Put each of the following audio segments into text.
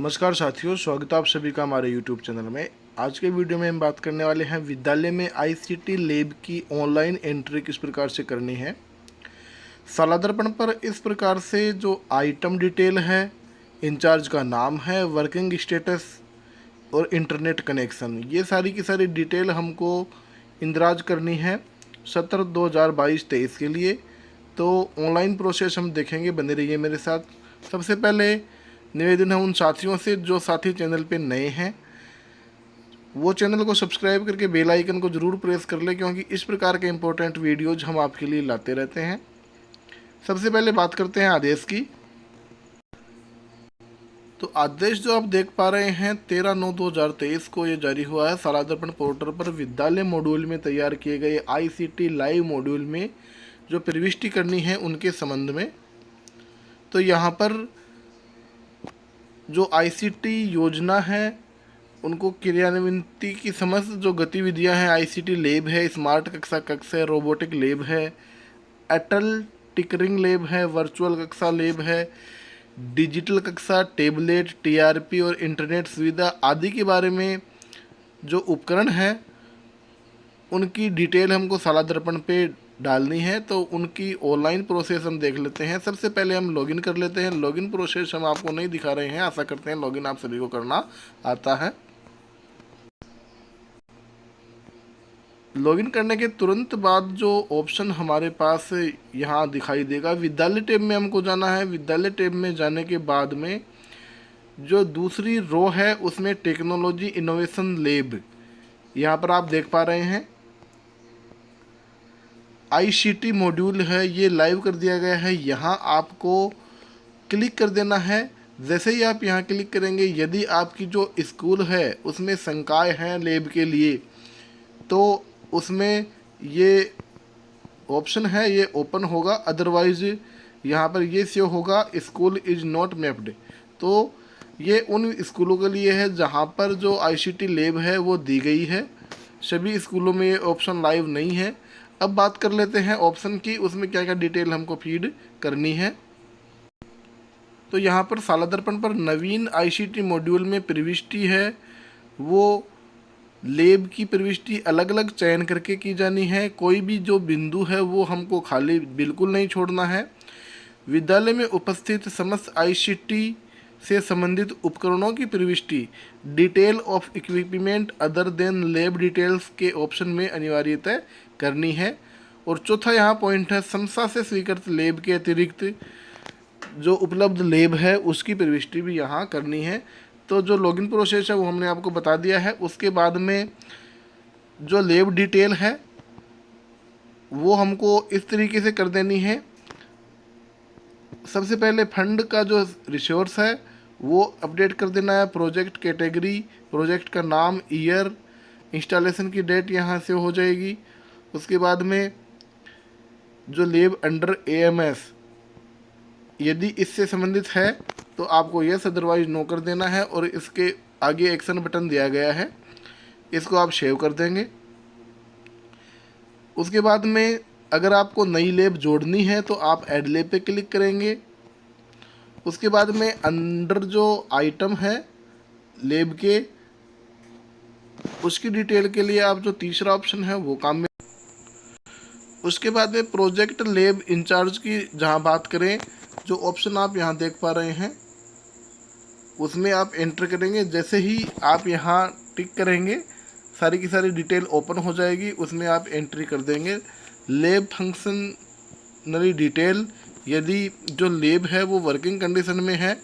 नमस्कार साथियों, स्वागत है आप सभी का हमारे YouTube चैनल में। आज के वीडियो में हम बात करने वाले हैं विद्यालय में आईसीटी लैब की ऑनलाइन एंट्री किस प्रकार से करनी है। सालादर्पण पर इस प्रकार से जो आइटम डिटेल है, इंचार्ज का नाम है, वर्किंग स्टेटस और इंटरनेट कनेक्शन, ये सारी की सारी डिटेल हमको इंदराज करनी है 17/2022-23 के लिए। तो ऑनलाइन प्रोसेस हम देखेंगे, बने रहिए मेरे साथ। सबसे पहले निवेदन है उन साथियों से जो साथी चैनल पे नए हैं, वो चैनल को सब्सक्राइब करके बेल आइकन को ज़रूर प्रेस कर ले, क्योंकि इस प्रकार के इम्पोर्टेंट वीडियोज हम आपके लिए लाते रहते हैं। सबसे पहले बात करते हैं आदेश की। तो आदेश जो आप देख पा रहे हैं 13/9/2023 को ये जारी हुआ है। सालादर्पण पोर्टल पर विद्यालय मॉड्यूल में तैयार किए गए आईसीटी लाइव मॉड्यूल में जो प्रविष्टि करनी है उनके संबंध में। तो यहाँ पर जो आईसीटी योजना है उनको क्रियान्वित की समस्त जो गतिविधियां हैं, आईसीटी लैब है, स्मार्ट कक्षा कक्ष है, रोबोटिक लैब है, अटल टिकरिंग लैब है, वर्चुअल कक्षा लैब है, डिजिटल कक्षा, टेबलेट, टीआरपी और इंटरनेट सुविधा आदि के बारे में जो उपकरण हैं उनकी डिटेल हमको सालादर्पण पे डालनी है। तो उनकी ऑनलाइन प्रोसेस हम देख लेते हैं। सबसे पहले हम लॉगिन कर लेते हैं। लॉगिन प्रोसेस हम आपको नहीं दिखा रहे हैं, आशा करते हैं लॉगिन आप सभी को करना आता है। लॉगिन करने के तुरंत बाद जो ऑप्शन हमारे पास यहाँ दिखाई देगा, विद्यालय टैब में हमको जाना है। विद्यालय टैब में जाने के बाद में जो दूसरी रो है उसमें टेक्नोलॉजी इनोवेशन लैब, यहाँ पर आप देख पा रहे हैं आईसीटी मॉड्यूल है, ये लाइव कर दिया गया है। यहाँ आपको क्लिक कर देना है। जैसे ही आप यहाँ क्लिक करेंगे, यदि आपकी जो स्कूल है उसमें शंकाएँ हैं लैब के लिए, तो उसमें ये ऑप्शन है, ये ओपन होगा। अदरवाइज यहाँ पर ये शो होगा स्कूल इज़ नॉट मैप्ड। तो ये उन स्कूलों के लिए है जहाँ पर जो आईसीटी लैब है वो दी गई है। सभी स्कूलों में ये ऑप्शन लाइव नहीं है। अब बात कर लेते हैं ऑप्शन की, उसमें क्या क्या डिटेल हमको फीड करनी है। तो यहाँ पर सालादर्पण पर नवीन आईसीटी मॉड्यूल में प्रविष्टि है, वो लैब की प्रविष्टि अलग अलग चयन करके की जानी है। कोई भी जो बिंदु है वो हमको खाली बिल्कुल नहीं छोड़ना है। विद्यालय में उपस्थित समस्त आईसीटी से संबंधित उपकरणों की प्रविष्टि detail of equipment other than lab details के ऑप्शन में अनिवार्यतः करनी है। और चौथा यहाँ पॉइंट है, संस्था से स्वीकृत लैब के अतिरिक्त जो उपलब्ध लैब है उसकी प्रविष्टि भी यहाँ करनी है। तो जो लॉगिन प्रोसेस है वो हमने आपको बता दिया है। उसके बाद में जो लैब डिटेल है वो हमको इस तरीके से कर देनी है। सबसे पहले फंड का जो रिसोर्स है वो अपडेट कर देना है। प्रोजेक्ट कैटेगरी, प्रोजेक्ट का नाम, ईयर, इंस्टॉलेशन की डेट यहाँ से हो जाएगी। उसके बाद में जो लैब अंडर एएमएस यदि इससे संबंधित है तो आपको यस अदरवाइज नो कर देना है। और इसके आगे एक्शन बटन दिया गया है, इसको आप सेव कर देंगे। उसके बाद में अगर आपको नई लैब जोड़नी है तो आप ऐड लैब पे क्लिक करेंगे। उसके बाद में अंडर जो आइटम है लैब के, उसकी डिटेल के लिए आप जो तीसरा ऑप्शन है वो काम में। उसके बाद में प्रोजेक्ट लैब इंचार्ज की जहाँ बात करें, जो ऑप्शन आप यहाँ देख पा रहे हैं उसमें आप एंटर करेंगे। जैसे ही आप यहाँ टिक करेंगे सारी की सारी डिटेल ओपन हो जाएगी, उसमें आप एंट्री कर देंगे। लैब फंक्शनली डिटेल, यदि जो लैब है वो वर्किंग कंडीशन में है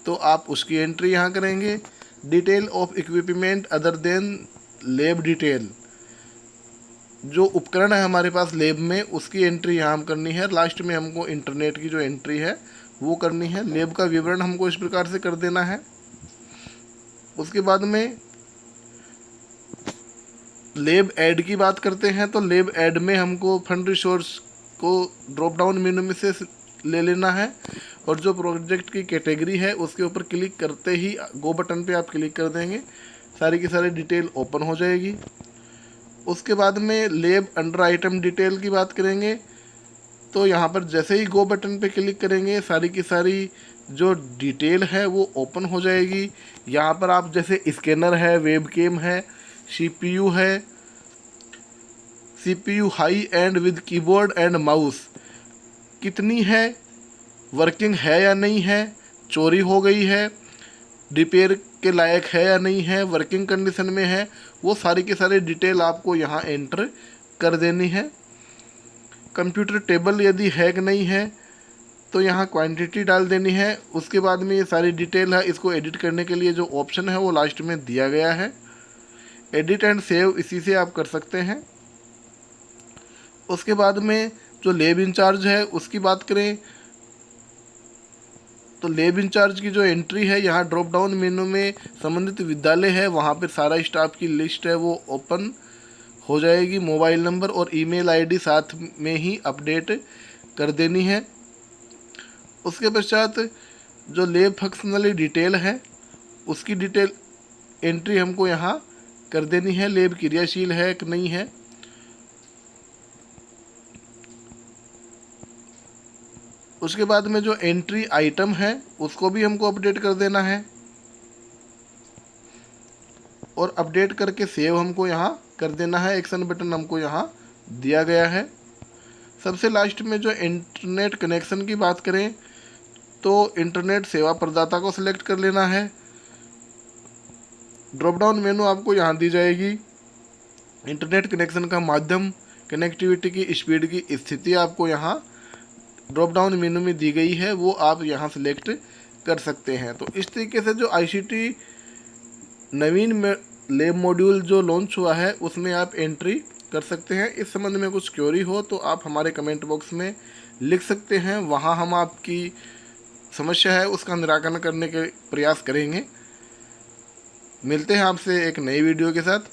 तो आप उसकी एंट्री यहाँ करेंगे। Detail of equipment other than lab detail, जो उपकरण है हमारे पास लैब में उसकी एंट्री यहाँ हम करनी है। लास्ट में हमको इंटरनेट की जो एंट्री है वो करनी है। लैब का विवरण हमको इस प्रकार से कर देना है। उसके बाद में लैब ऐड की बात करते हैं। तो लैब ऐड में हमको फंड रिसोर्स को ड्रॉप डाउन मेनू में से ले लेना है और जो प्रोजेक्ट की कैटेगरी है उसके ऊपर क्लिक करते ही गो बटन पे आप क्लिक कर देंगे, सारी की सारी डिटेल ओपन हो जाएगी। उसके बाद में लैब अंडर आइटम डिटेल की बात करेंगे तो यहाँ पर जैसे ही गो बटन पे क्लिक करेंगे सारी की सारी जो डिटेल है वो ओपन हो जाएगी। यहाँ पर आप जैसे स्कैनर है, वेबकैम है, सीपीयू है, CPU high and with keyboard and mouse कितनी है, वर्किंग है या नहीं है, चोरी हो गई है, रिपेयर के लायक है या नहीं है, वर्किंग कंडीशन में है, वो सारी की सारी डिटेल आपको यहाँ एंटर कर देनी है। कंप्यूटर टेबल यदि है कि नहीं है तो यहाँ क्वांटिटी डाल देनी है। उसके बाद में ये सारी डिटेल है, इसको एडिट करने के लिए जो ऑप्शन है वो लास्ट में दिया गया है, एडिट एंड सेव, इसी से आप कर सकते हैं। उसके बाद में जो लैब इंचार्ज है उसकी बात करें तो लैब इंचार्ज की जो एंट्री है, यहाँ ड्रॉप डाउन मेनू में संबंधित विद्यालय है वहाँ पर सारा स्टाफ की लिस्ट है वो ओपन हो जाएगी। मोबाइल नंबर और ईमेल आईडी साथ में ही अपडेट कर देनी है। उसके पश्चात जो लैब फंक्शनली डिटेल है उसकी डिटेल एंट्री हमको यहाँ कर देनी है, लैब क्रियाशील है कि नहीं है। उसके बाद में जो एंट्री आइटम है उसको भी हमको अपडेट कर देना है और अपडेट करके सेव हमको यहाँ कर देना है। एक्शन बटन हमको यहाँ दिया गया है। सबसे लास्ट में जो इंटरनेट कनेक्शन की बात करें तो इंटरनेट सेवा प्रदाता को सिलेक्ट कर लेना है। ड्रॉप डाउन मेनू आपको यहाँ दी जाएगी। इंटरनेट कनेक्शन का माध्यम, कनेक्टिविटी की स्पीड की स्थिति आपको यहाँ ड्रॉप डाउन मेनू में दी गई है, वो आप यहाँ सिलेक्ट कर सकते हैं। तो इस तरीके से जो आईसीटी नवीन लैब मॉड्यूल जो लॉन्च हुआ है उसमें आप एंट्री कर सकते हैं। इस संबंध में कुछ क्वेरी हो तो आप हमारे कमेंट बॉक्स में लिख सकते हैं, वहाँ हम आपकी समस्या है उसका निराकरण करने के प्रयास करेंगे। मिलते हैं आपसे एक नई वीडियो के साथ।